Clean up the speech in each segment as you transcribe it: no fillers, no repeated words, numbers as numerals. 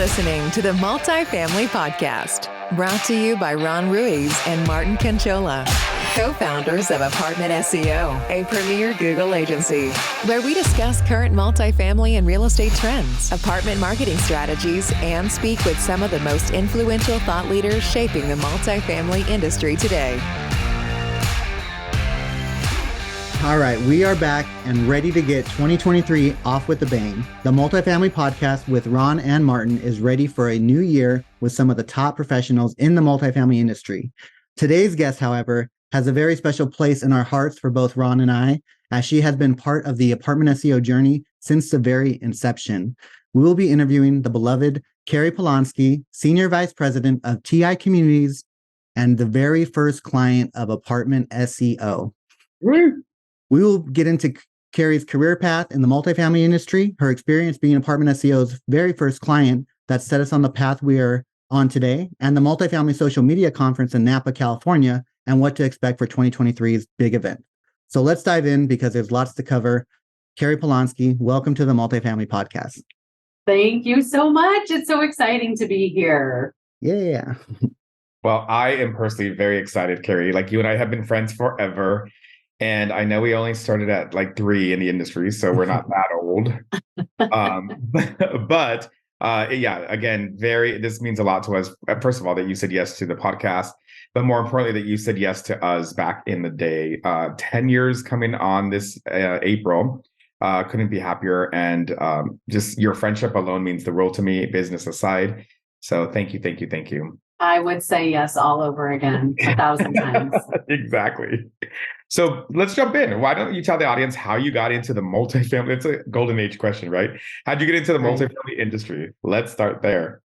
listening to the Multifamily Podcast, brought to you by Ron Ruiz and Martin Canchola, co-founders of Apartment SEO, a premier Google agency, where we discuss current multifamily and real estate trends, apartment marketing strategies, and speak with some of the most influential thought leaders shaping the multifamily industry today. All right, we are back and ready to get 2023 off with a bang. The Multifamily Podcast with Ronn and Martin is ready for a new year with some of the top professionals in the multifamily industry. Today's guest, however, has a very special place in our hearts for both Ronn and I, as she has been part of the Apartment SEO journey since the very inception. We will be interviewing the beloved Carrie Polonsky, Senior Vice President of TI Communities and the very first client of Apartment SEO. We will get into Carrie's career path in the multifamily industry, her experience being Apartment SEO's very first client that set us on the path we are on today, and the Multifamily Social Media Conference in Napa, California, and what to expect for 2023's big event. So let's dive in because there's lots to cover. Carrie Polonsky, welcome to the Multifamily Podcast. Thank you so much. It's so exciting to be here. Yeah. Well, I am personally very excited, Carrie. Like, you and I have been friends forever. And I know we only started at like 3 in the industry, so we're not that old. Yeah, again, this means a lot to us. First of all, that you said yes to the podcast, but more importantly, that you said yes to us back in the day. 10 years coming on this April. Couldn't be happier. And just your friendship alone means the world to me, business aside. So thank you, thank you, thank you. I would say yes all over again 1,000 times. Exactly. So let's jump in. Why don't you tell the audience how you got into the multifamily? It's a golden age question, right? How'd you get into the multifamily industry? Let's start there.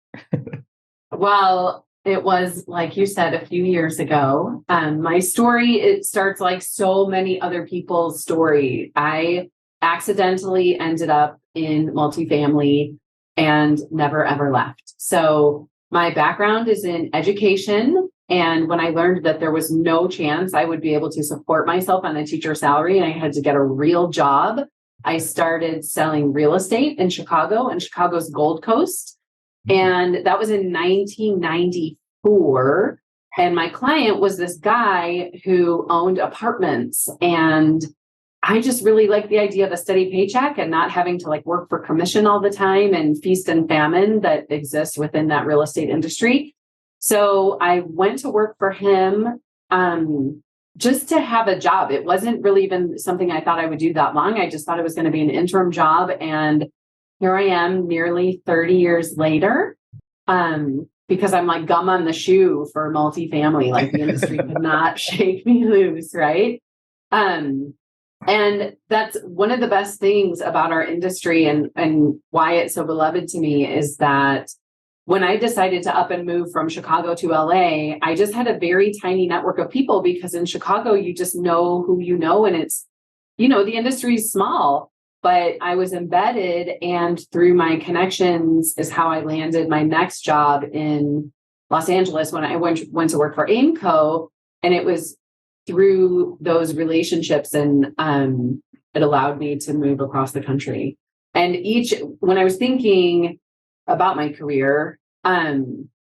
Well, it was, like you said, a few years ago. My story, it starts like so many other people's story. I accidentally ended up in multifamily and never, ever left. So my background is in education. And when I learned that there was no chance I would be able to support myself on a teacher salary and I had to get a real job, I started selling real estate in Chicago and Chicago's Gold Coast. And that was in 1994. And my client was this guy who owned apartments. And I just really liked the idea of a steady paycheck and not having to like work for commission all the time and feast and famine that exists within that real estate industry. So I went to work for him just to have a job. It wasn't really even something I thought I would do that long. I just thought it was going to be an interim job. And here I am nearly 30 years later, because I'm like gum on the shoe for multifamily. Like the industry could not shake me loose, right? And that's one of the best things about our industry and why it's so beloved to me is that when I decided to up and move from Chicago to LA, I just had a very tiny network of people because in Chicago, you just know who you know, and it's, the industry is small, but I was embedded, and through my connections is how I landed my next job in Los Angeles when I went to work for Aimco, and it was through those relationships and it allowed me to move across the country. And when I was thinking about my career,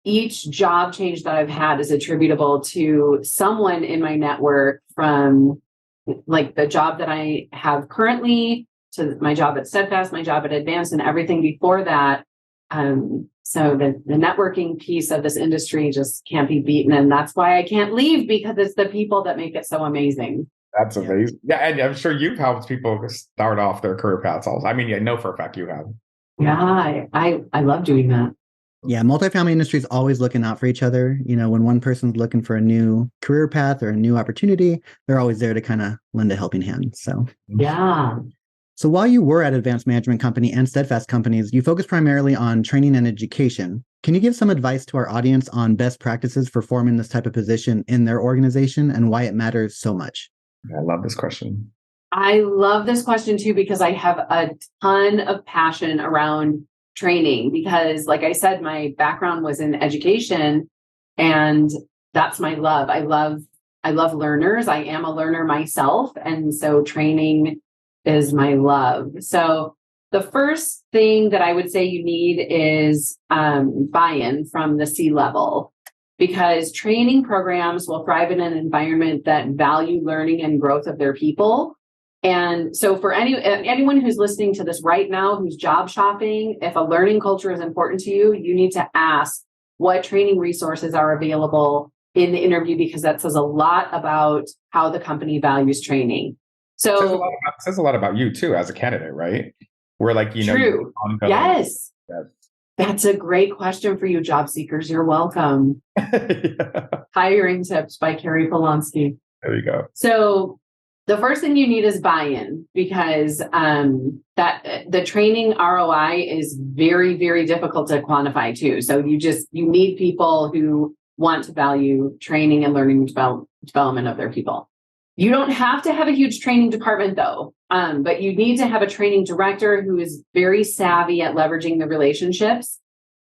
each job change that I've had is attributable to someone in my network, from like the job that I have currently to my job at Steadfast, my job at Advance, and everything before that. So the networking piece of this industry just can't be beaten. And that's why I can't leave, because it's the people that make it so amazing. That's amazing. Yeah. And I'm sure you've helped people start off their career paths also. I mean, I know for a fact you have. Yeah, I love doing that. Yeah, multifamily industry is always looking out for each other. When one person's looking for a new career path or a new opportunity, they're always there to kind of lend a helping hand. So yeah. So while you were at Advanced Management Company and Steadfast Companies, you focused primarily on training and education. Can you give some advice to our audience on best practices for forming this type of position in their organization and why it matters so much? I love this question. I love this question too, because I have a ton of passion around training, because like I said, my background was in education and that's my love. I love learners. I am a learner myself. And so training is my love. So The first thing that I would say you need is buy-in from the C-level, because training programs will thrive in an environment that value learning and growth of their people. And so for anyone who's listening to this right now, who's job shopping, if a learning culture is important to you, you need to ask what training resources are available in the interview, because that says a lot about how the company values training. So it says a lot about you too, as a candidate, right? We're like, true. Yes. That's a great question for you, job seekers. You're welcome. Yeah. Hiring tips by Carrie Polonsky. There you go. So the first thing you need is buy-in, because that the training ROI is very, very difficult to quantify too. So you need people who want to value training and learning development of their people. You don't have to have a huge training department though, but you need to have a training director who is very savvy at leveraging the relationships.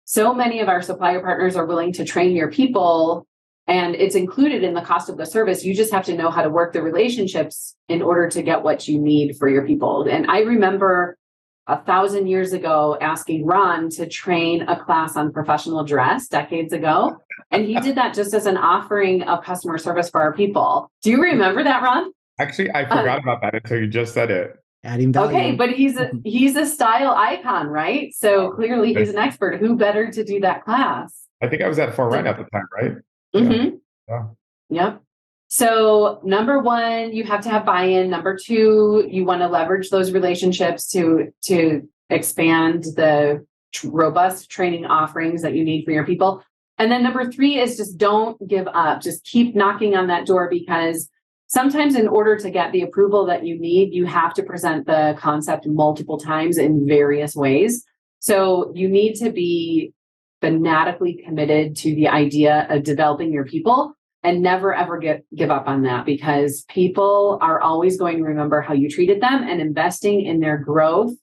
So many of our supplier partners are willing to train your people, and it's included in the cost of the service. You just have to know how to work the relationships in order to get what you need for your people. And I remember 1,000 years ago asking Ron to train a class on professional dress decades ago. And he did that just as an offering of customer service for our people. Do you remember that, Ron? Actually, I forgot about that until you just said it. Adding value. Okay, but he's a style icon, right? So clearly he's an expert. Who better to do that class? I think I was at Forerun at the time, right? Mm-hmm. Yeah. Yep. So number one, you have to have buy-in. Number two, you want to leverage those relationships to expand the robust training offerings that you need for your people. And then number three is just don't give up. Just keep knocking on that door, because sometimes in order to get the approval that you need, you have to present the concept multiple times in various ways. So you need to be fanatically committed to the idea of developing your people and never, ever give up on that, because people are always going to remember how you treated them, and investing in their growth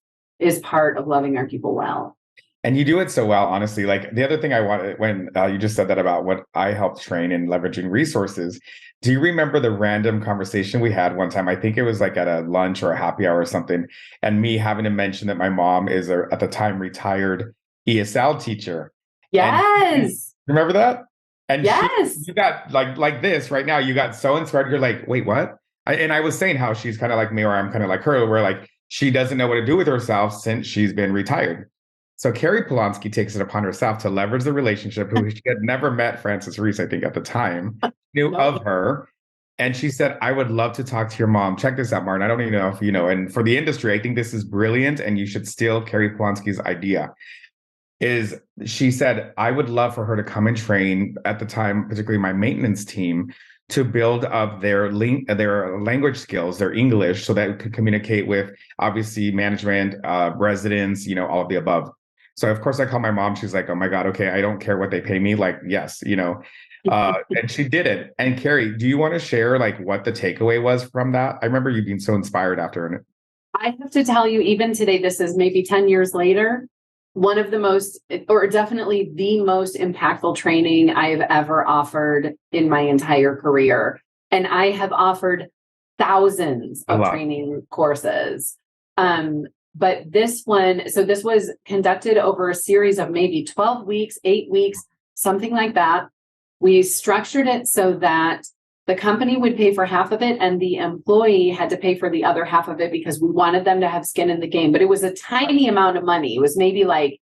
is part of loving our people well. And you do it so well, honestly. Like the other thing I wanted, when you just said that about what I helped train in leveraging resources, do you remember the random conversation we had one time? I think it was like at a lunch or a happy hour or something, and me having to mention that my mom is at the time retired ESL teacher. Yes. Remember that? And yes, you got like this right now. You got so inspired. You're like, wait, what? And I was saying how she's kind of like me, or I'm kind of like her, where like she doesn't know what to do with herself since she's been retired. So Carrie Polonsky takes it upon herself to leverage the relationship, who she had never met Francis Reese, I think at the time, knew of her. And she said, I would love to talk to your mom. Check this out, Martin. I don't even know if you know. And for the industry, I think this is brilliant, and you should steal Carrie Polonsky's idea. Is she said, I would love for her to come and train at the time, particularly my maintenance team, to build up their language skills, their English, so that it could communicate with obviously management, residents, all of the above. So of course I called my mom. She's like, oh my God, okay, I don't care what they pay me. Like, yes, and she did it. And Carrie, do you want to share like what the takeaway was from that? I remember you being so inspired after it. I have to tell you, even today, this is maybe 10 years later, one of the most, or definitely the most impactful training I've ever offered in my entire career. And I have offered thousands of training courses. But this one, so this was conducted over a series of maybe 12 weeks, 8 weeks, something like that. We structured it so that the company would pay for half of it and the employee had to pay for the other half of it, because we wanted them to have skin in the game. But it was a tiny amount of money. It was maybe like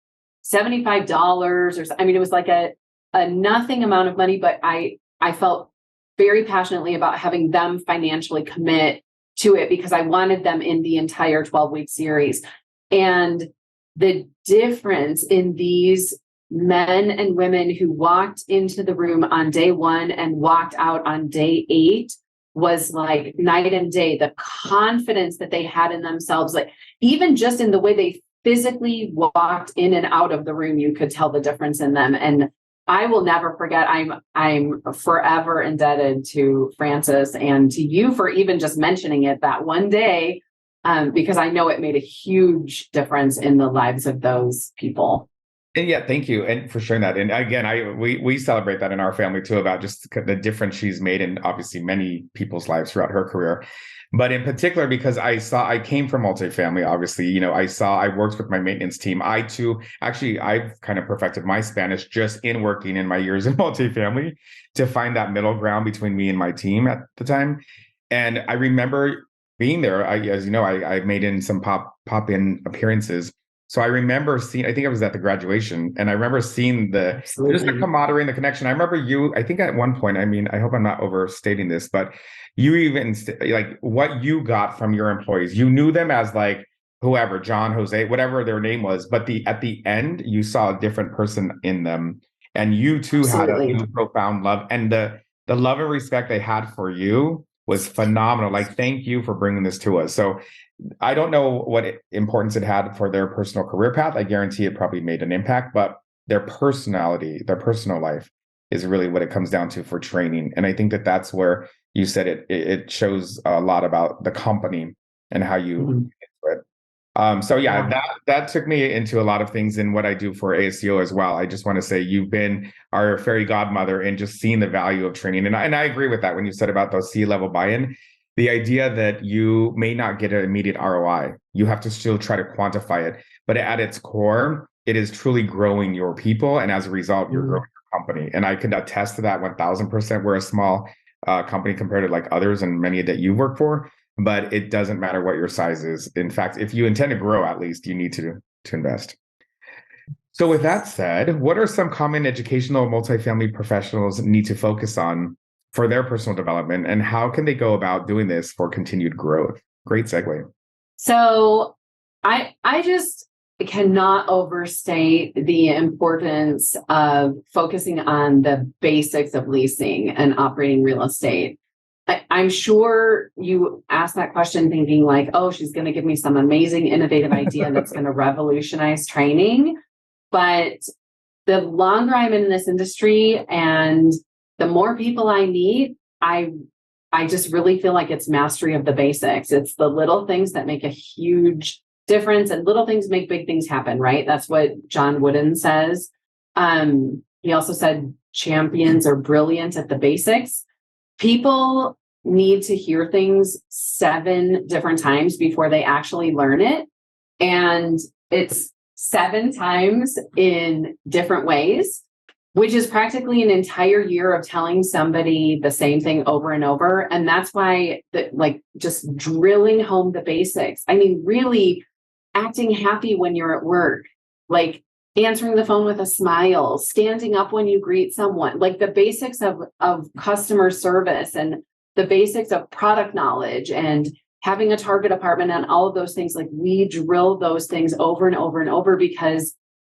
$75 or it was like a nothing amount of money, but I felt very passionately about having them financially commit to it, because I wanted them in the entire 12-week series. And the difference in these men and women who walked into the room on day 1 and walked out on day 8 was like night and day. The confidence that they had in themselves, like even just in the way they physically walked in and out of the room, you could tell the difference in them. And I will never forget. I'm forever indebted to Francis and to you for even just mentioning it that one day, because I know it made a huge difference in the lives of those people. And yeah, thank you. And for sharing that. And again, we celebrate that in our family too, about just the difference she's made in obviously many people's lives throughout her career. But in particular, because I came from multifamily, obviously, I worked with my maintenance team. I've kind of perfected my Spanish just in working in my years in multifamily to find that middle ground between me and my team at the time. And I remember being there. As you know, I made in some pop-in appearances. So I remember seeing, I think it was at the graduation, and I remember seeing just the camaraderie and the connection. I remember you, I think at one point, I hope I'm not overstating this, but you even like what you got from your employees, you knew them as like whoever, John, Jose, whatever their name was, but at the end, you saw a different person in them, and you too had a really profound love, and the love and respect they had for you was phenomenal. Like, thank you for bringing this to us. So I don't know what importance it had for their personal career path. I guarantee it probably made an impact, but their personality, their personal life is really what it comes down to for training. And I think that's where you said it shows a lot about the company and how you do it. So that took me into a lot of things in what I do for ASEO as well. I just want to say you've been our fairy godmother in just seeing the value of training. And I agree with that when you said about those C-level buy-in. The idea that you may not get an immediate ROI, you have to still try to quantify it. But at its core, it is truly growing your people. And as a result, you're growing your company. And I could attest to that 1000%. We're a small company compared to like others and many that you work for, but it doesn't matter what your size is. In fact, if you intend to grow, at least you need to invest. So with that said, what are some common educational multifamily professionals need to focus on for their personal development, and how can they go about doing this for continued growth? Great segue. So I just cannot overstate the importance of focusing on the basics of leasing and operating real estate. I'm sure you asked that question thinking like, oh, she's going to give me some amazing innovative idea that's going to revolutionize training. But the longer I'm in this industry and the more people I meet, I just really feel like it's mastery of the basics. It's the little things that make a huge difference, and little things make big things happen, right? That's what John Wooden says. He also said champions are brilliant at the basics. People need to hear things 7 different times before they actually learn it. And it's 7 times in different ways, which is practically an entire year of telling somebody the same thing over and over. And that's why just drilling home the basics. I mean, really acting happy when you're at work, like answering the phone with a smile, standing up when you greet someone, like the basics of customer service and the basics of product knowledge and having a target apartment and all of those things. Like, we drill those things over and over and over, because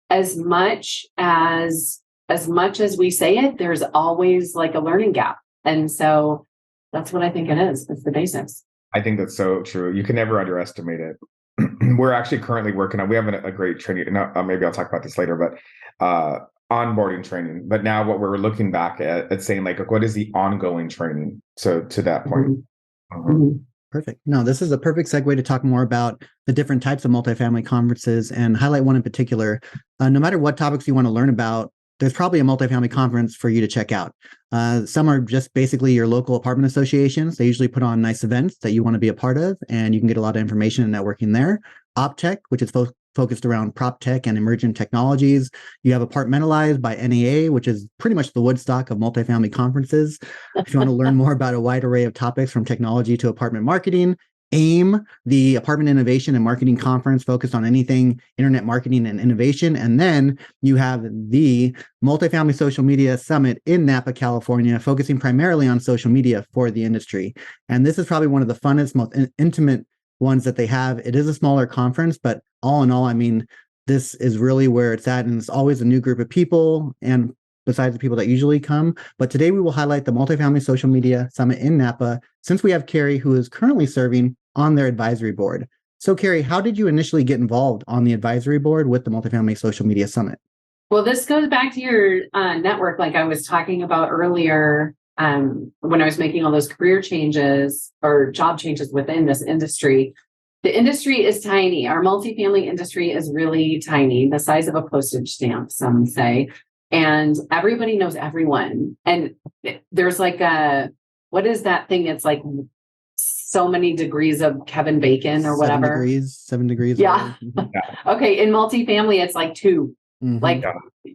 as much as we say it, there's always like a learning gap. And so that's what I think it is. It's the basics. I think that's so true. You can never underestimate it. We're actually currently working on, we have a great training. Maybe I'll talk about this later, but onboarding training. But now what we're looking back at saying like, what is the ongoing training? So to that point. Perfect. No, this is a perfect segue to talk more about the different types of multifamily conferences and highlight one in particular. No matter what topics you want to learn about, there's probably a multifamily conference for you to check out. Some are just basically your local apartment associations. They usually put on nice events that you want to be a part of, and you can get a lot of information and networking there. OpTech, which is focused around prop tech and emerging technologies. You have Apartmentalized by NAA, which is pretty much the Woodstock of multifamily conferences. If you want to learn more about a wide array of topics from technology to apartment marketing. AIM, the Apartment Innovation and Marketing Conference, focused on anything internet marketing and innovation. And then you have the Multifamily Social Media Summit in Napa, California, focusing primarily on social media for the industry. And this is probably one of the funnest, most intimate ones that they have. It is a smaller conference, but all in all, I mean, this is really where it's at. And it's always a new group of people, and besides the people that usually come. But today we will highlight the Multifamily Social Media Summit in Napa, since we have Carrie, who is currently serving on their advisory board. So Carrie, how did you initially get involved on the advisory board with the Multifamily Social Media Summit? Well, this goes back to your network, like I was talking about earlier, when I was making all those career changes or job changes within this industry. The industry is tiny. Our multifamily industry is really tiny, the size of a postage stamp, some say. And everybody knows everyone. And there's like what is that thing? It's like so many degrees of Kevin Bacon or whatever. 7 degrees. Yeah. Okay. In multifamily, it's like 2. Mhm. Like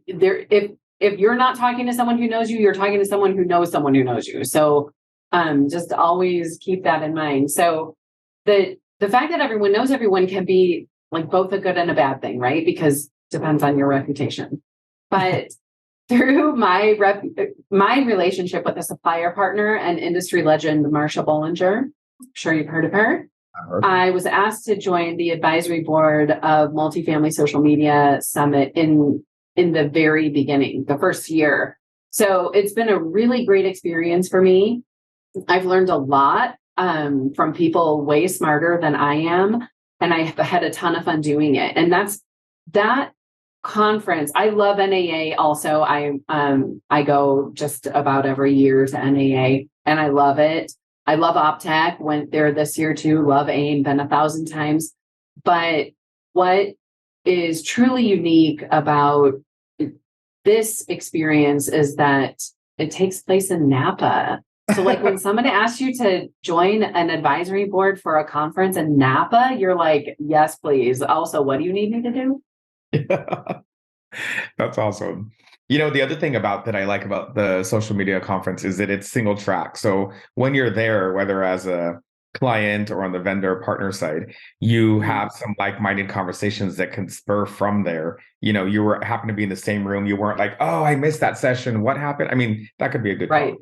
there, if you're not talking to someone who knows you, you're talking to someone who knows someone who knows you. So just always keep that in mind. So the fact that everyone knows everyone can be like both a good and a bad thing, right? Because it depends on your reputation. But through my relationship with a supplier partner and industry legend, Marsha Bollinger, I'm sure you've heard of her. I was asked to join the advisory board of Multifamily Social Media Summit in the very beginning, the first year. So it's been a really great experience for me. I've learned a lot from people way smarter than I am, and I have had a ton of fun doing it. And that conference. I love NAA also. I go just about every year to NAA, and I love it. I love OpTech, went there this year too, love AIM, been 1,000 times. But what is truly unique about this experience is that it takes place in Napa. So like when somebody asks you to join an advisory board for a conference in Napa, you're like, yes, please. Also, what do you need me to do? Yeah. That's awesome. The other thing that I like about the social media conference is that it's single track. So when you're there, whether as a client or on the vendor partner side, you have some like-minded conversations that can spur from there. You happen to be in the same room. You weren't like, oh, I missed that session. What happened? I mean, that could be a good right.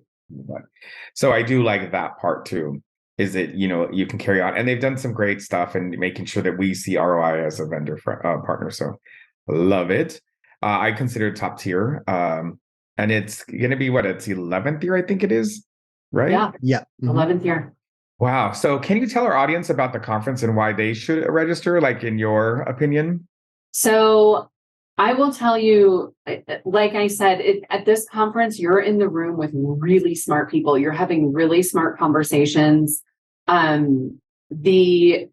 So I do like that part too, is that, you can carry on. And they've done some great stuff in making sure that we see ROI as a vendor partner. So love it. I consider it top tier. And it's going to be it's 11th year, I think it is, right? Yeah. Mm-hmm. 11th year. Wow. So can you tell our audience about the conference and why they should register, like in your opinion? So I will tell you, like I said, at this conference, you're in the room with really smart people. You're having really smart conversations. The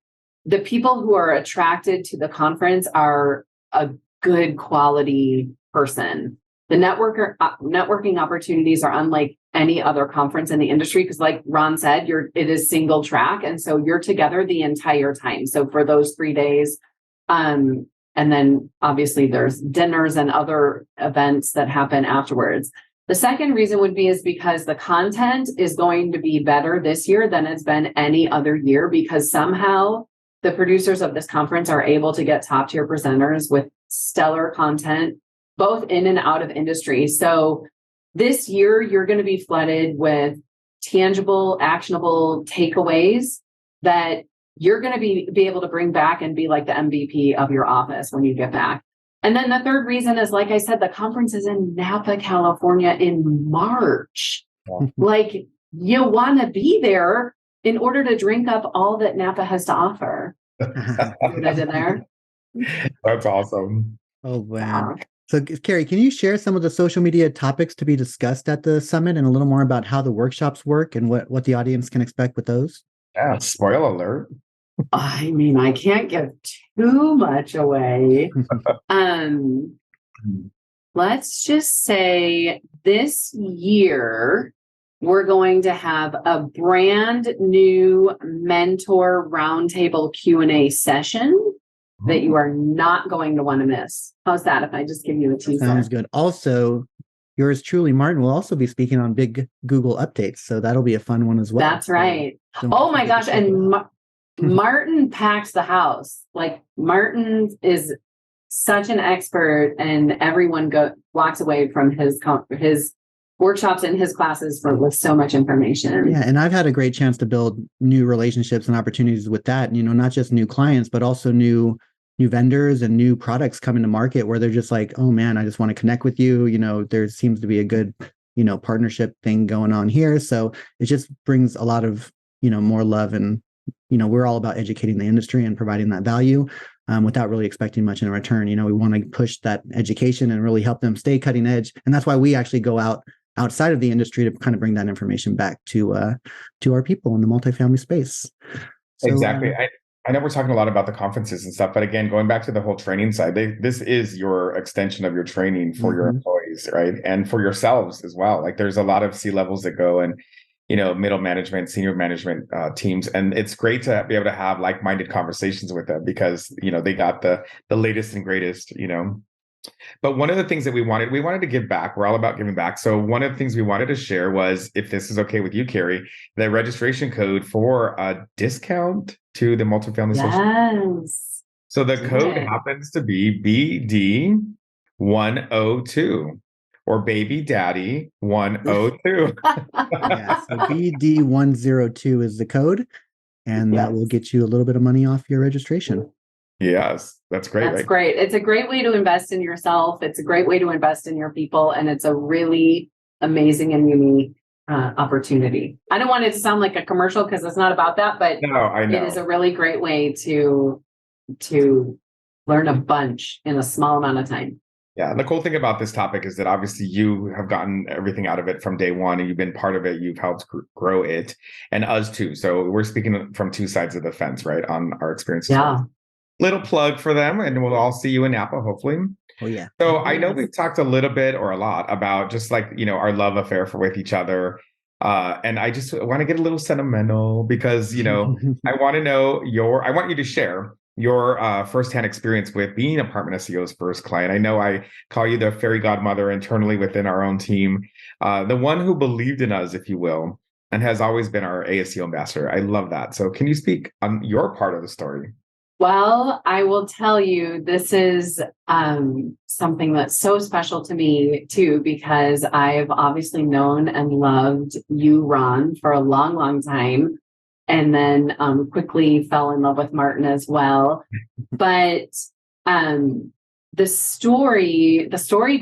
people who are attracted to the conference are a good quality person. The networking opportunities are unlike any other conference in the industry because, like Ron said, it is single track, and so you're together the entire time. So for those 3 days, and then obviously there's dinners and other events that happen afterwards. The second reason would be is because the content is going to be better this year than it's been any other year, because somehow the producers of this conference are able to get top tier presenters with stellar content, both in and out of industry. So this year, you're going to be flooded with tangible, actionable takeaways that you're going to be able to bring back and be like the MVP of your office when you get back. And then the third reason is, like I said, the conference is in Napa, California in March. Like, you want to be there in order to drink up all that Napa has to offer. What I did there. That's awesome. Oh, wow. So, Carrie, can you share some of the social media topics to be discussed at the summit and a little more about how the workshops work and what the audience can expect with those? Yeah, spoiler alert. I mean, I can't give too much away. Let's just say this year, we're going to have a brand new mentor roundtable Q&A session that you are not going to want to miss. How's that if I just give you a teaser? Sounds good. Also, yours truly, Martin, will also be speaking on big Google updates. So that'll be a fun one as well. That's right. Oh my gosh. And Martin packs the house. Like, Martin is such an expert, and everyone walks away from his workshops and his classes with so much information. Yeah, and I've had a great chance to build new relationships and opportunities with that. Not just new clients, but also new vendors and new products coming to market where they're just like, oh man, I just want to connect with you. There seems to be a good, partnership thing going on here. So it just brings a lot of, more love, and, we're all about educating the industry and providing that value without really expecting much in return. We want to push that education and really help them stay cutting edge. And that's why we actually go outside of the industry to kind of bring that information back to our people in the multifamily space. So, exactly. I know we're talking a lot about the conferences and stuff, but again, going back to the whole training side, this is your extension of your training for your employees, right? And for yourselves as well. Like, there's a lot of C-levels that go, and middle management, senior management teams. And it's great to be able to have like-minded conversations with them because, they got the latest and greatest, But one of the things that we wanted to give back. We're all about giving back. So one of the things we wanted to share was, if this is okay with you, Carrie, the registration code for a discount to the multifamily social. Yes. So the code happens to be BD102 or Baby Daddy 102. Yeah, so BD102 is the code, and that will get you a little bit of money off your registration. Yes, that's great. That's great. It's a great way to invest in yourself. It's a great way to invest in your people. And it's a really amazing and unique opportunity. I don't want it to sound like a commercial because it's not about that, but no, I know. It is a really great way to learn a bunch in a small amount of time. Yeah. The cool thing about this topic is that obviously you have gotten everything out of it from day one and you've been part of it. You've helped grow it and us too. So we're speaking from two sides of the fence, right? On our experiences. Yeah. Little plug for them, and we'll all see you in Napa, hopefully. Oh, yeah. So I know we've talked a little bit or a lot about just our love affair with each other. And I just want to get a little sentimental because, I want you to share your firsthand experience with being Apartment SEO's first client. I know I call you the fairy godmother internally within our own team, the one who believed in us, if you will, and has always been our ASEO ambassador. I love that. So can you speak on your part of the story? Well, I will tell you, this is something that's so special to me too, because I've obviously known and loved you, Ron, for a long, long time, and then quickly fell in love with Martin as well. But the story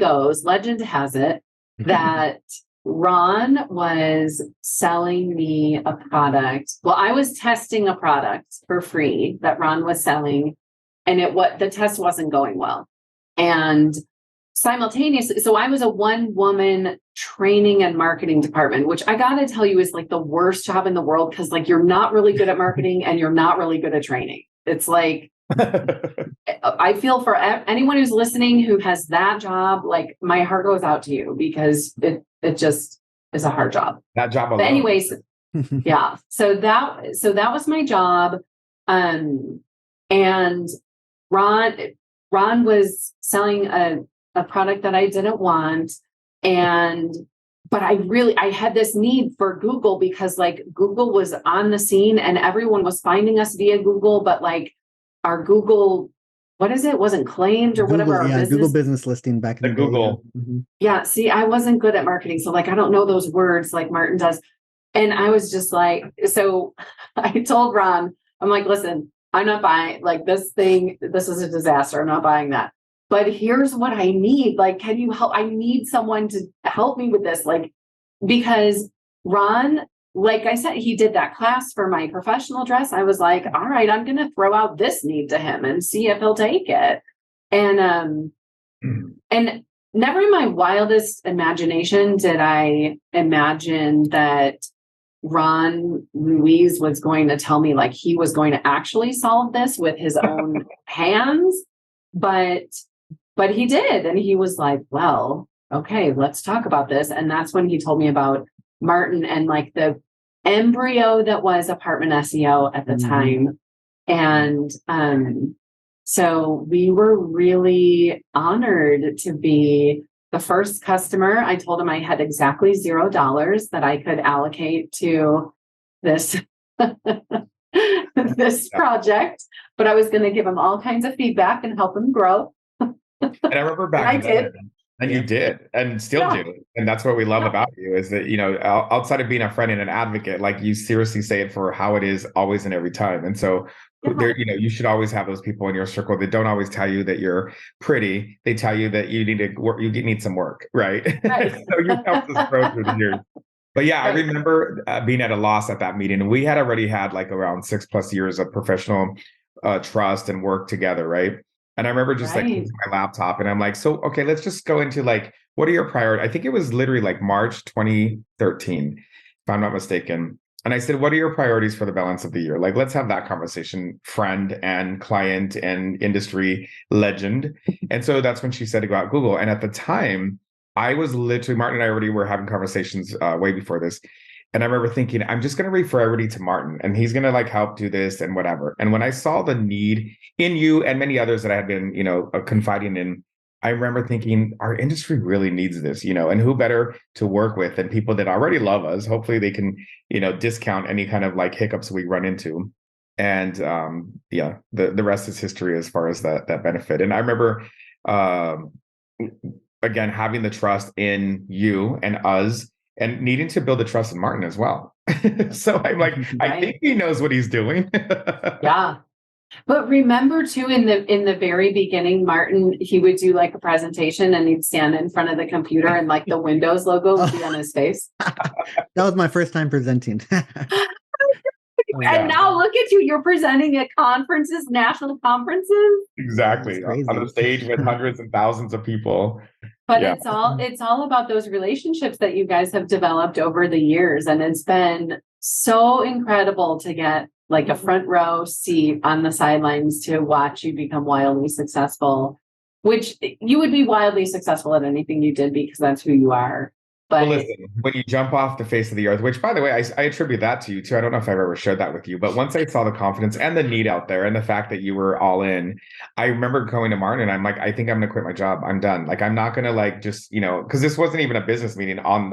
goes, legend has it, that Ron was selling me a product. Well, I was testing a product for free that Ron was selling, and the test wasn't going well. And simultaneously, so I was a one-woman training and marketing department, which I gotta tell you is like the worst job in the world because you're not really good at marketing and you're not really good at training. It's like I feel for anyone who's listening who has that job, my heart goes out to you because it just is a hard job. That job alone. But anyways, yeah. So that was my job. And Ron was selling a product that I didn't want. But I had this need for Google because Google was on the scene and everyone was finding us via Google, but our Google, what is it? Wasn't claimed or Google, whatever. Yeah, Google business listing back in the Google. Day. Mm-hmm. Yeah. See, I wasn't good at marketing. So I don't know those words like Martin does. And I was just so I told Ron, I'm like, listen, I'm not buying this thing. This is a disaster. I'm not buying that. But here's what I need. Can you help? I need someone to help me with this. Because Ron, like I said, he did that class for my professional dress. I was like, all right, I'm going to throw out this need to him and see if he'll take it. And never in my wildest imagination did I imagine that Ron Ruiz was going to tell me he was going to actually solve this with his own hands. But he did. And he was like, well, okay, let's talk about this. And that's when he told me about Martin and the embryo that was Apartment SEO at the time. And so we were really honored to be the first customer. I told him I had exactly $0 that I could allocate to this this project, but I was going to give him all kinds of feedback and help him grow. And I remember back then, and you did, and still do. And that's what we love about you is that, outside of being a friend and an advocate, you seriously say it for how it is always and every time. And so there, you should always have those people in your circle that don't always tell you that you're pretty. They tell you that you need to work, you need some work, right? So you helped us grow through the years. But yeah, I remember being at a loss at that meeting. We had already had around 6+ years of professional trust and work together, right? And I remember just using my laptop and I'm like, so, okay, let's just go into what are your priorities? I think it was literally March 2013, if I'm not mistaken. And I said, what are your priorities for the balance of the year? Let's have that conversation, friend and client and industry legend. And so that's when she said to go out Google. And at the time, I was literally, Martin and I already were having conversations way before this. And I remember thinking, I'm just going to refer everybody to Martin and he's going to like help do this and whatever. And when I saw the need in you and many others that I had been, confiding in, I remember thinking our industry really needs this, and who better to work with than people that already love us. Hopefully they can, discount any kind of like hiccups we run into. And the rest is history as far as that benefit. And I remember, again, having the trust in you and us and needing to build the trust in Martin as well. So I'm like, right. I think he knows what he's doing. Yeah. But remember too, in the very beginning, Martin, he would do like a presentation and he'd stand in front of the computer and like the Windows logo would be on his face. That was my first time presenting. And now look at you, you're presenting at conferences, national conferences. Exactly. On the stage with hundreds and thousands of people. But it's all about those relationships that you guys have developed over the years. And it's been so incredible to get like a front row seat on the sidelines to watch you become wildly successful, which you would be wildly successful at anything you did because that's who you are. But well, listen, when you jump off the face of the earth, which by the way, I attribute that to you too. I don't know if I've ever shared that with you, but once I saw the confidence and the need out there and the fact that you were all in, I remember going to Martin and I'm like, I think I'm going to quit my job. I'm done. Like, I'm not going to like, just, cause this wasn't even a business meeting on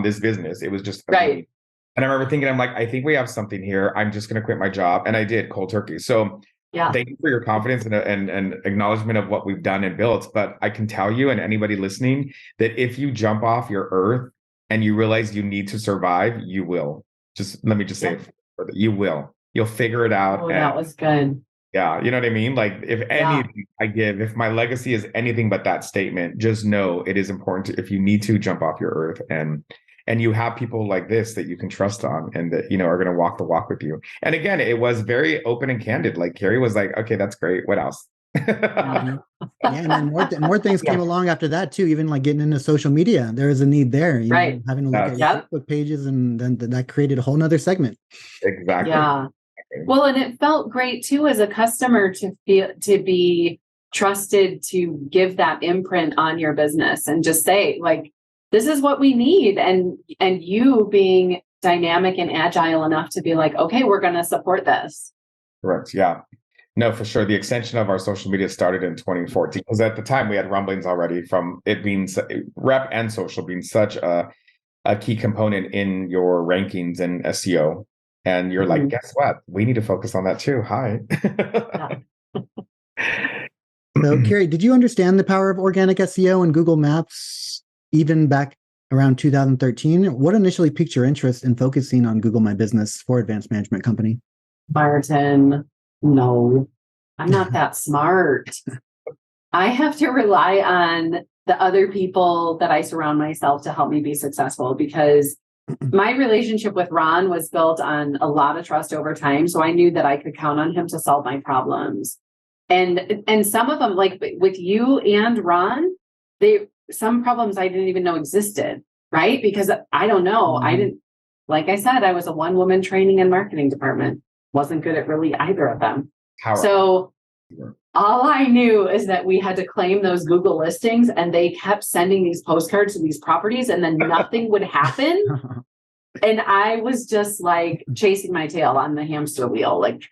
this business. It was just right. Meeting. And I remember thinking, I'm like, I think we have something here. I'm just going to quit my job. And I did, cold turkey. So thank you for your confidence and acknowledgement of what we've done and built. But I can tell you and anybody listening that if you jump off your earth and you realize you need to survive, you will. Let me just say it, you will. You'll figure it out. Oh, that was good. Yeah. You know what I mean? Like if anything if my legacy is anything but that statement, just know it is important to, if you need to jump off your earth and you have people like this that you can trust on and that, are going to walk the walk with you. And again, it was very open and candid. Like Carrie was like, okay, that's great. What else? And then more things came along after that too, even like getting into social media. There was a need there, right. Having to look at your Facebook pages, and then that created a whole nother segment. Exactly. Yeah. Well, and it felt great too as a customer to be trusted to give that imprint on your business and just say like, this is what we need. And you being dynamic and agile enough to be like, okay, we're going to support this. Correct. Yeah. No, for sure. The extension of our social media started in 2014 because at the time we had rumblings already from it being rep and social being such a key component in your rankings and SEO. And you're like, guess what? We need to focus on that too. Hi. So, Carrie, did you understand the power of organic SEO and Google Maps even back around 2013? What initially piqued your interest in focusing on Google My Business for Advanced Management Company? Martin, no, I'm not that smart. I have to rely on the other people that I surround myself to help me be successful because my relationship with Ron was built on a lot of trust over time. So I knew that I could count on him to solve my problems. And some of them, like with you and Ron, some problems I didn't even know existed, right? Because I don't know. I didn't, like I said, I was a one-woman training and marketing department. Wasn't good at really either of them. So all I knew is that we had to claim those Google listings and they kept sending these postcards to these properties and then nothing would happen. And I was just like chasing my tail on the hamster wheel. Like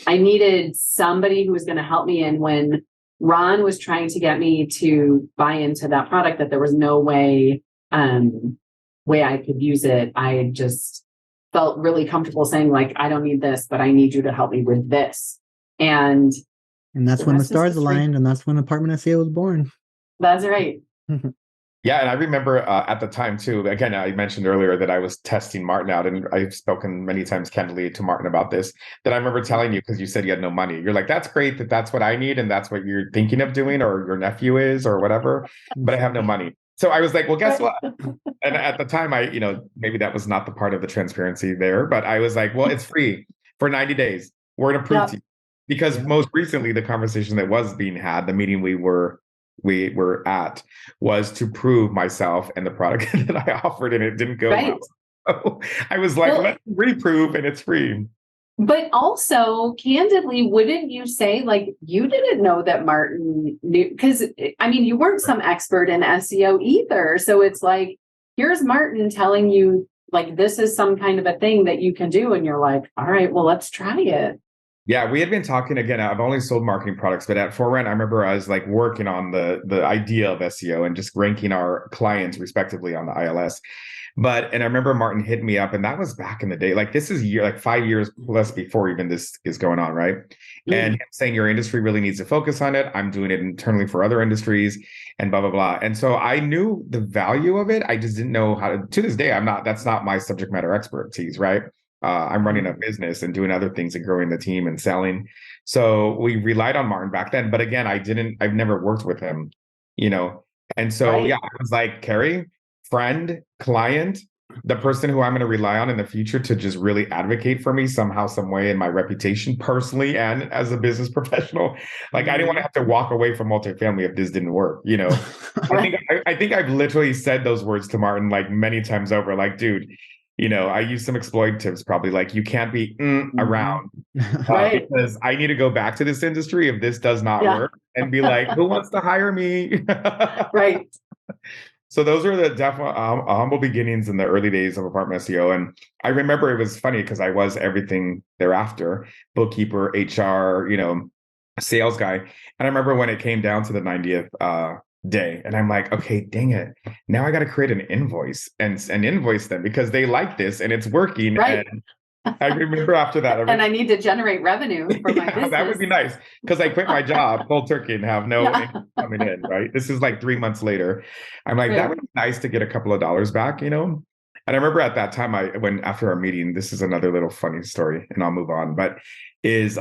I needed somebody who was going to help me. And when Ron was trying to get me to buy into that product, that there was no way I could use it, I just felt really comfortable saying like, I don't need this, but I need you to help me with this. And that's when the stars aligned, and that's when Apartment SEO was born. That's right. Yeah, and I remember at the time too, again, I mentioned earlier that I was testing Martin out, and I've spoken many times candidly to Martin about this, that I remember telling you, because you said you had no money. You're like, that's great that that's what I need, and that's what you're thinking of doing, or your nephew is, or whatever, but I have no money. So I was like, well, guess what? And at the time, maybe that was not the part of the transparency there, but I was like, well, it's free for 90 days. We're going to prove to you. Because most recently, the conversation that was being had, the meeting we were at, was to prove myself and the product that I offered, and it didn't go well. So I was like, let's reprove, and it's free. But also, candidly, wouldn't you say, like, you didn't know that Martin knew? Because, I mean, you weren't some expert in SEO either. So it's like, here's Martin telling you like, this is some kind of a thing that you can do. And you're like, all right, well, let's try it. Yeah, we had been talking again. I've only sold marketing products, but at ForRent, I remember I was like working on the idea of SEO and just ranking our clients respectively on the ILS. And I remember Martin hit me up, and that was back in the day. Like, this is 5 years plus before even this is going on, right? And him saying your industry really needs to focus on it. I'm doing it internally for other industries, and blah blah blah. And so I knew the value of it. I just didn't know how to this day. That's not my subject matter expertise, right? I'm running a business and doing other things and growing the team and selling. So we relied on Martin back then. But again, I've never worked with him, And so, Right. I was like, Carrie, friend, client, the person who I'm going to rely on in the future to just really advocate for me somehow, some way in my reputation personally and as a business professional. Like, I didn't want to have to walk away from multifamily if this didn't work, I think I've literally said those words to Martin like many times over, like, dude, I use some exploitatives probably, like, you can't be around Right. because I need to go back to this industry if this does not work, and be like, who wants to hire me? Right. So those are the definite humble beginnings in the early days of Apartment SEO. And I remember it was funny because I was everything thereafter: bookkeeper, HR, sales guy. And I remember when it came down to the 90th day, and I'm like, okay, dang it. Now I got to create an invoice and invoice them because they like this and it's working. Right. And I remember after that. And I need to generate revenue for my business. That would be nice, because I quit my job cold turkey and have no income coming in, right? This is like 3 months later. I'm like, that would be nice to get a couple of dollars back, And I remember at that time, after our meeting, this is another little funny story and I'll move on, but is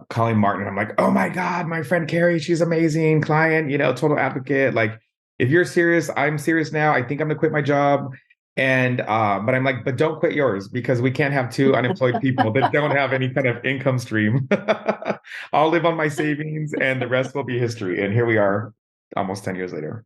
calling Martin. I'm like, oh my God, my friend Carrie, she's amazing client, total advocate. Like, if you're serious, I'm serious now. I think I'm gonna quit my job. And but I'm like, but don't quit yours, because we can't have two unemployed people that don't have any kind of income stream. I'll live on my savings and the rest will be history. And here we are almost 10 years later.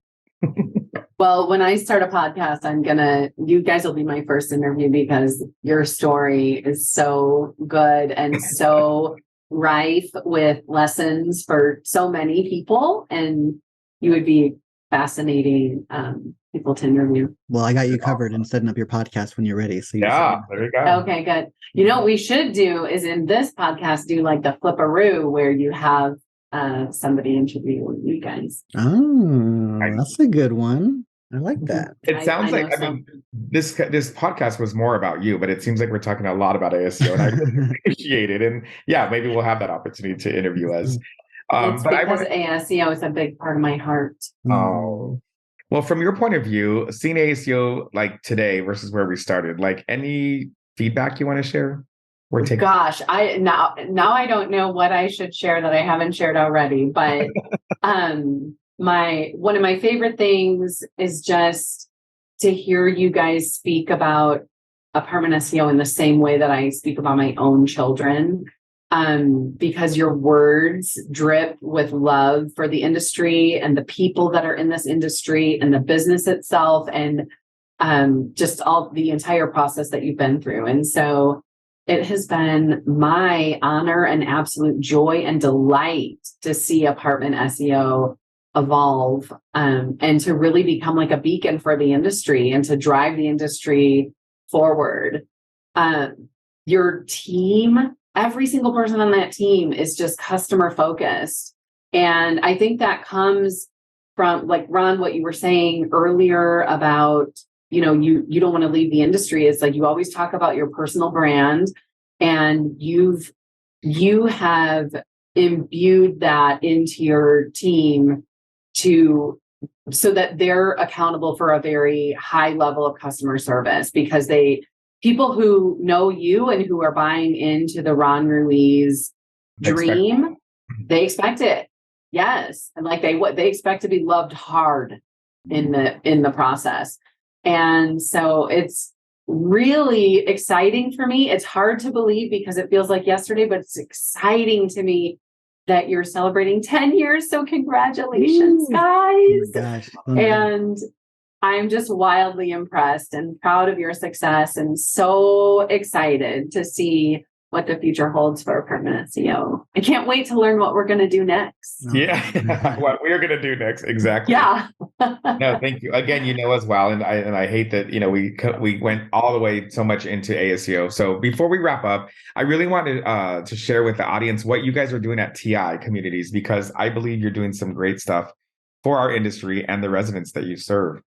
Well, when I start a podcast, you guys will be my first interview, because your story is so good and so rife with lessons for so many people. And you would be fascinating people to interview. Well, I got you covered in setting up your podcast when you're ready. So there you go. Okay, good. What we should do is, in this podcast, do like the flipperoo, where you have somebody interview you guys. Oh, that's a good one. I like that. It sounds this podcast was more about you, but it seems like we're talking a lot about ASEO, and I really appreciate it. And maybe we'll have that opportunity to interview us. It's because ASEO is a big part of my heart. Oh, well, from your point of view, seeing ASEO like today versus where we started, like, any feedback you want to share? Gosh, now I don't know what I should share that I haven't shared already, but one of my favorite things is just to hear you guys speak about Apartment SEO in the same way that I speak about my own children, because your words drip with love for the industry and the people that are in this industry and the business itself, and just all the entire process that you've been through. And so it has been my honor and absolute joy and delight to see Apartment SEO evolve, and to really become like a beacon for the industry and to drive the industry forward. Your team, every single person on that team is just customer focused. And I think that comes from, like, Ron, what you were saying earlier about, you don't want to leave the industry. It's like, you always talk about your personal brand, and you have imbued that into your team so that they're accountable for a very high level of customer service, because people who know you and who are buying into the Ron Ruiz dream, they expect it. Yes. And like they expect to be loved hard in the process. And so it's really exciting for me. It's hard to believe because it feels like yesterday, but it's exciting to me that you're celebrating 10 years. So congratulations, guys. Oh my gosh. And I'm just wildly impressed and proud of your success, and so excited to see what the future holds for Apartment SEO. I can't wait to learn what we're going to do next. Yeah, what we're going to do next. Exactly. Yeah. No, thank you again. As well, and I hate that we went all the way so much into ASEO. So before we wrap up, I really wanted to share with the audience what you guys are doing at TI Communities, because I believe you're doing some great stuff for our industry and the residents that you serve.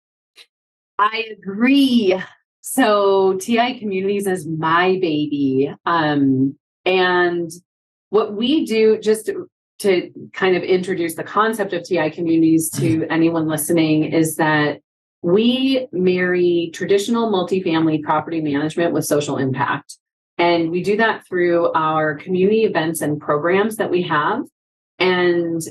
I agree. So TI Communities is my baby, and what we do, just to kind of introduce the concept of TI Communities to anyone listening, is that we marry traditional multifamily property management with social impact. And we do that through our community events and programs that we have. And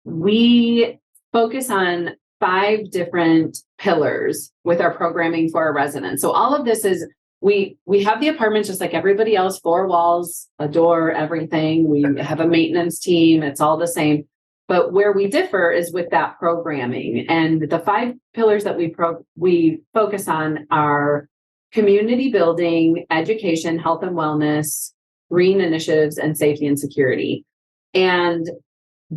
we focus on 5 different pillars with our programming for our residents. So all of this is, we have the apartments just like everybody else, 4 walls, a door, everything. We have a maintenance team. It's all the same. But where we differ is with that programming. And the 5 pillars that we focus on are community building, education, health and wellness, green initiatives, and safety and security. And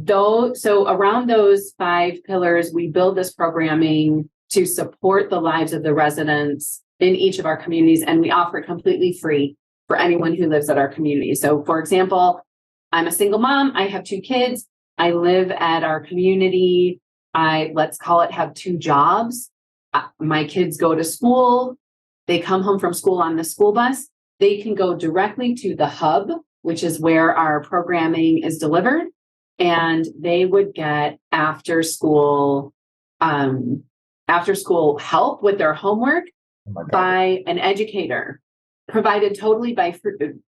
so around those 5 pillars, we build this programming to support the lives of the residents in each of our communities, and we offer it completely free for anyone who lives at our community. So for example, I'm a single mom, I have 2 kids, I live at our community, let's call it, have 2 jobs. My kids go to school, they come home from school on the school bus, they can go directly to the hub, which is where our programming is delivered, and they would get after school help with their homework by an educator, provided totally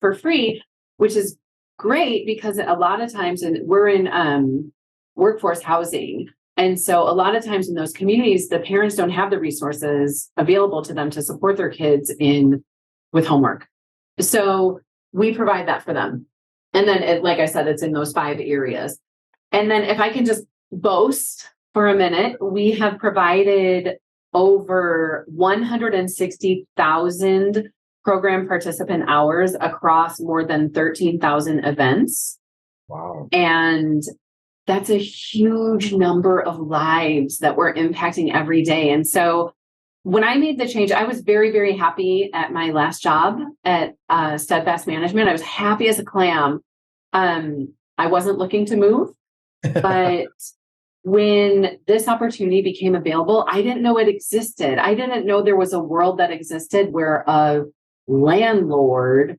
for free, which is great because a lot of times we're in workforce housing. And so a lot of times in those communities, the parents don't have the resources available to them to support their kids with homework. So we provide that for them. And then, like I said, it's in those 5 areas. And then if I can just boast for a minute, we have provided over 160,000 program participant hours across more than 13,000 events. Wow. And that's a huge number of lives that we're impacting every day. And so when I made the change, I was very, very happy at my last job at Steadfast Management. I was happy as a clam. I wasn't looking to move, but when this opportunity became available, I didn't know it existed. I didn't know there was a world that existed where a landlord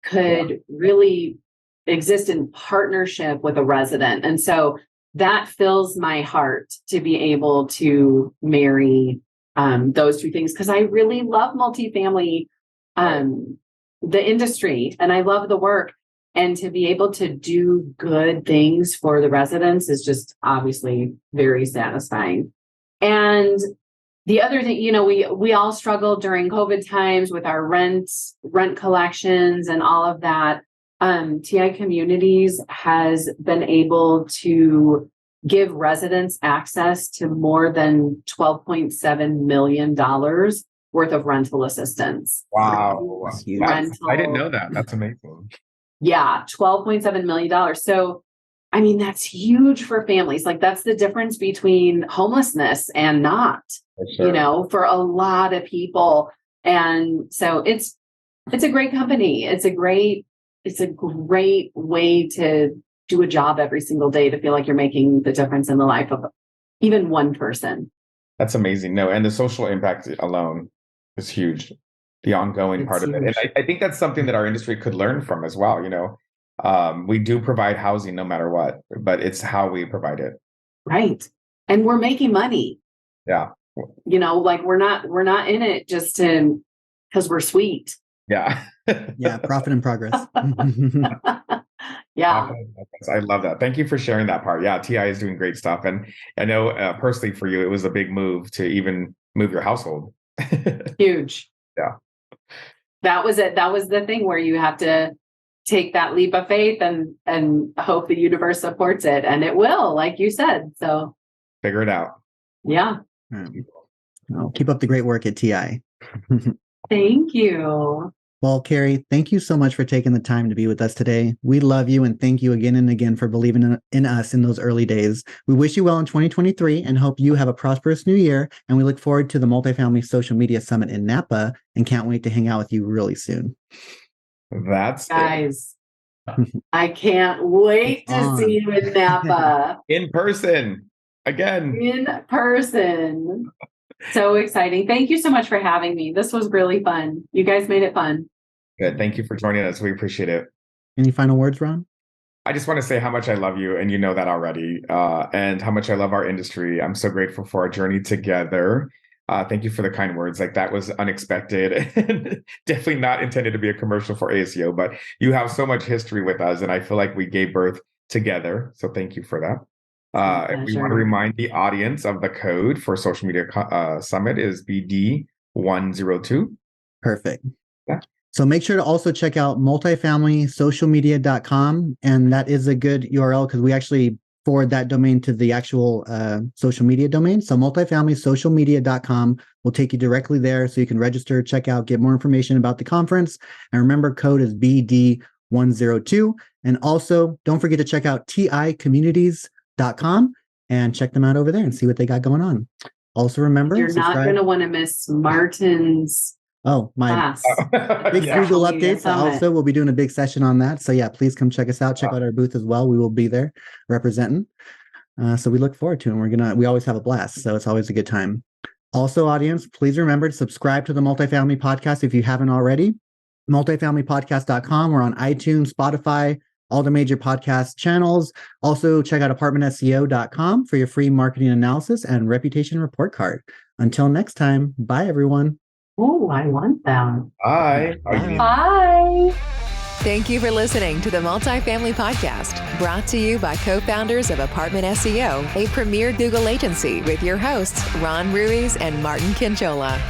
could really exist in partnership with a resident. And so that fills my heart to be able to marry those 2 things, because I really love multifamily, the industry, and I love the work. And to be able to do good things for the residents is just obviously very satisfying. And the other thing, we all struggled during COVID times with our rent collections and all of that. TI Communities has been able to give residents access to more than $12.7 million worth of rental assistance. Wow. I didn't know that. That's amazing. Yeah, $12.7 million. So, I mean, that's huge for families. Like, that's the difference between homelessness and not, for a lot of people. And so it's a great company. It's a great way to do a job every single day, to feel like you're making the difference in the life of even one person. That's amazing. No, and the social impact alone is huge. The ongoing part of it. And I think that's something that our industry could learn from as well. We do provide housing no matter what, but it's how we provide it. Right. And we're making money. Yeah. Like we're not in it just because we're sweet. Yeah. Yeah. Profit and progress. Yeah. I love that. Thank you for sharing that part. Yeah. TI is doing great stuff. And I know personally for you, it was a big move to even move your household. Huge. Yeah. That was it. That was the thing where you have to take that leap of faith and hope the universe supports it. And it will, like you said. So figure it out. Yeah. Well, keep up the great work at TI. Thank you. Well, Carrie, thank you so much for taking the time to be with us today. We love you and thank you again and again for believing in us in those early days. We wish you well in 2023 and hope you have a prosperous new year. And we look forward to the Multifamily Social Media Summit in Napa and can't wait to hang out with you really soon. That's Guys, I can't wait to see you in Napa. in person again. In person. So exciting. Thank you so much for having me. This was really fun. You guys made it fun. Good. Thank you for joining us. We appreciate it. Any final words, Ron? I just want to say how much I love you, and you know that already, and how much I love our industry. I'm so grateful for our journey together. Thank you for the kind words. Like, that was unexpected and definitely not intended to be a commercial for ASEO, but you have so much history with us, and I feel like we gave birth together. So thank you for that. We want to remind the audience of the code for Social Media Summit is BD102. Perfect. Yeah. So make sure to also check out multifamilysocialmedia.com. And that is a good URL because we actually forward that domain to the actual social media domain. So multifamilysocialmedia.com will take you directly there so you can register, check out, get more information about the conference. And remember, code is BD102. And also don't forget to check out TIcommunities.com and check them out over there and see what they got going on. Also remember, you're not going to want to miss Martin's my big Google updates. Also, we'll be doing a big session on that. So yeah, please come check us out. Check out our booth as well. We will be there representing. So we look forward to it. And we always have a blast. So it's always a good time. Also, audience, please remember to subscribe to the Multifamily Podcast if you haven't already. Multifamilypodcast.com. We're on iTunes, Spotify, all the major podcast channels. Also, check out ApartmentSEO.com for your free marketing analysis and reputation report card. Until next time, bye everyone. Oh, I want them. Bye. Bye. Thank you for listening to the Multifamily Podcast, brought to you by co-founders of Apartment SEO, a premier Google agency, with your hosts, Ron Ruiz and Martin Kinchola.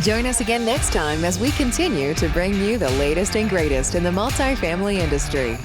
Join us again next time as we continue to bring you the latest and greatest in the multifamily industry.